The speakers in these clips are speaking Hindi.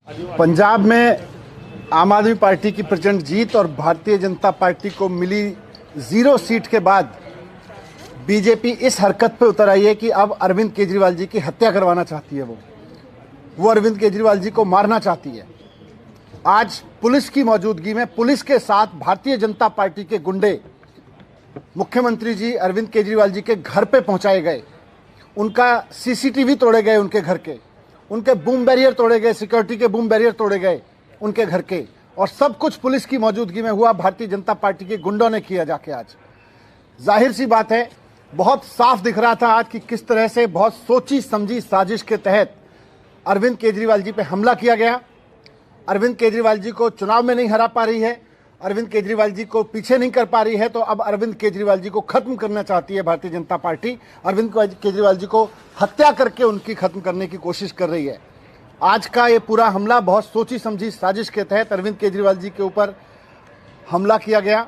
पंजाब में आम आदमी पार्टी की प्रचंड जीत और भारतीय जनता पार्टी को मिली 0 सीट के बाद बीजेपी इस हरकत पे उतर आई है कि अब अरविंद केजरीवाल जी की हत्या करवाना चाहती है। वो अरविंद केजरीवाल जी को मारना चाहती है। आज पुलिस की मौजूदगी में पुलिस के साथ भारतीय जनता पार्टी के गुंडे मुख्यमंत्री जी अरविंद केजरीवाल जी के घर पे पहुंचाए गए। उनका सीसीटीवी तोड़े गए, उनके घर के, उनके बूम बैरियर तोड़े गए, सिक्योरिटी के बूम बैरियर तोड़े गए उनके घर के, और सब कुछ पुलिस की मौजूदगी में हुआ। भारतीय जनता पार्टी के गुंडों ने किया जाके। आज जाहिर सी बात है, बहुत साफ दिख रहा था आज कि किस तरह से बहुत सोची समझी साजिश के तहत अरविंद केजरीवाल जी पे हमला किया गया। अरविंद केजरीवाल जी को चुनाव में नहीं हरा पा रही है, अरविंद केजरीवाल जी को पीछे नहीं कर पा रही है, तो अब अरविंद केजरीवाल जी को खत्म करना चाहती है भारतीय जनता पार्टी। अरविंद केजरीवाल जी को हत्या करके उनकी खत्म करने की कोशिश कर रही है। आज का ये पूरा हमला बहुत सोची समझी साजिश के तहत अरविंद केजरीवाल जी के ऊपर हमला किया गया,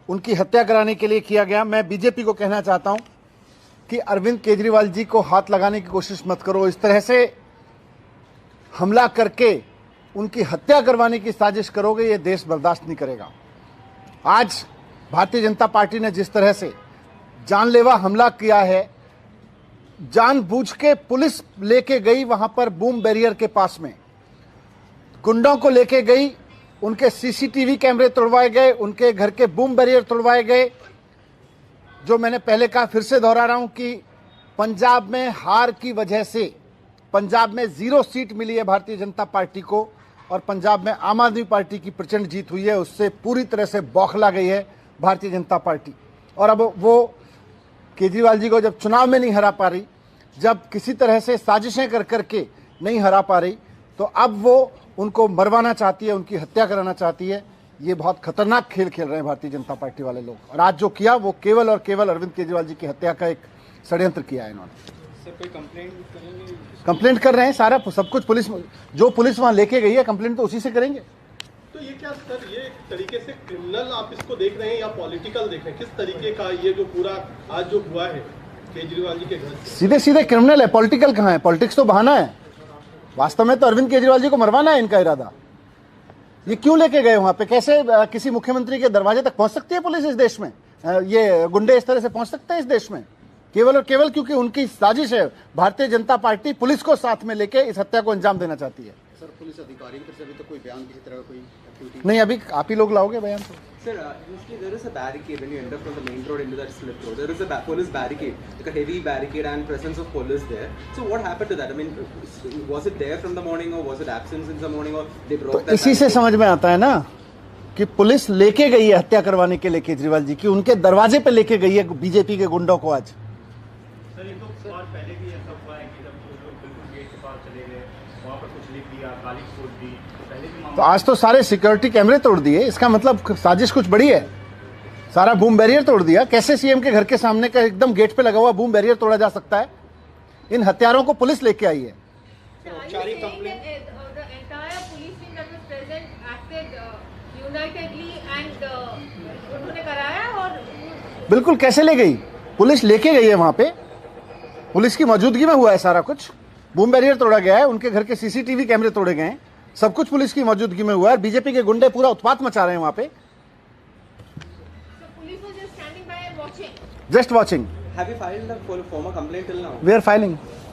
उनकी हत्या कराने के लिए किया गया। मैं बीजेपी को कहना चाहता हूं कि अरविंद केजरीवाल जी को हाथ लगाने की कोशिश मत करो। इस तरह से हमला करके उनकी हत्या करवाने की साजिश करोगे, ये देश बर्दाश्त नहीं करेगा। आज भारतीय जनता पार्टी ने जिस तरह से जानलेवा हमला किया है, जानबूझ के पुलिस लेके गई वहां पर बूम बैरियर के पास में, गुंडों को लेके गई, उनके सीसीटीवी कैमरे तोड़वाए गए, उनके घर के बूम बैरियर तोड़वाए गए। जो मैंने पहले कहा, फिर से दोहरा रहा हूं कि पंजाब में हार की वजह से पंजाब में 0 सीट मिली है भारतीय जनता पार्टी को, और पंजाब में आम आदमी पार्टी की प्रचंड जीत हुई है। उससे पूरी तरह से बौखला गई है भारतीय जनता पार्टी। और अब वो केजरीवाल जी को जब चुनाव में नहीं हरा पा रही, जब किसी तरह से साजिशें कर करके नहीं हरा पा रही, तो अब वो उनको मरवाना चाहती है, उनकी हत्या कराना चाहती है। ये बहुत खतरनाक खेल खेल रहे हैं भारतीय जनता पार्टी वाले लोग। और आज जो किया वो केवल और केवल अरविंद केजरीवाल जी की हत्या का एक षड्यंत्र किया है इन्होंने। कोई कंप्लेंट कर रहे हैं, सारा सब कुछ पुलिस, जो पुलिस वहां लेके गई है, कंप्लेंट तो उसी से करेंगे। तो ये क्या सर, ये एक तरीके से क्रिमिनल आप इसको देख रहे हैं या पॉलिटिकल देख रहे हैं? किस तरीके का ये जो पूरा आज जो हुआ है केजरीवाल जी के घर, सीधे सीधे क्रिमिनल है, पॉलिटिकल कहाँ है? पॉलिटिक्स तो बहाना है। वास्तव में तो अरविंद केजरीवाल जी को मरवाना है इनका इरादा। ये क्यों लेके गए वहां पे? कैसे किसी मुख्यमंत्री के दरवाजे तक पहुंच सकती है पुलिस इस देश में? ये गुंडे इस तरह से पहुंच सकते हैं इस देश में? केवल और केवल क्योंकि उनकी साजिश है। भारतीय जनता पार्टी पुलिस को साथ में लेके इस हत्या को अंजाम देना चाहती है। सर, पुलिस अधिकारी की तरफ से अभी तो कोई बयान किसी तरह का कोई एक्टिविटी नहीं, अभी आप ही लोग लाओगे बयान तो। Sir, usually there is a barricade when you enter from the main road into that slip road. There is a police barricade, like a heavy barricade, and presence of police there. So what happened to that? I mean, was it there from the morning, or was it absent since the morning, or they broke that? तो इसी से समझ में आता है ना कि पुलिस लेके गई है हत्या करवाने के लिए केजरीवाल जी की, उनके दरवाजे पे लेके गई है बीजेपी के गुंडों को। आज सर, ये तो और पहले भी ऐसा हुआ है कि जब लोग बिल्कुल गेट के पास चले गए, वहाँ पर कुछ लिख दिया, गाली छोड़ दी, पहले भी तो आज तो सारे सिक्योरिटी कैमरे तोड़ दिए। इसका मतलब साजिश कुछ बड़ी है। सारा बूम बैरियर तोड़ दिया। कैसे सीएम के घर के सामने का एकदम गेट पे लगा हुआ बूम बैरियर तोड़ा जा सकता है? इन हत्यारों को पुलिस लेके आई है। औपचारिक कंप्लेंट बिल्कुल, कैसे ले गई? पुलिस लेके गई है वहां पे, पुलिस की मौजूदगी में हुआ है सारा कुछ। बूम बैरियर तोड़ा गया है, उनके घर के सीसीटीवी कैमरे तोड़े गए हैं, सब कुछ पुलिस की मौजूदगी में हुआ है। बीजेपी के गुंडे पूरा उत्पात मचा रहे हैं वहां पे। Just watching. Have you filed a formal complaint till now? We are filing.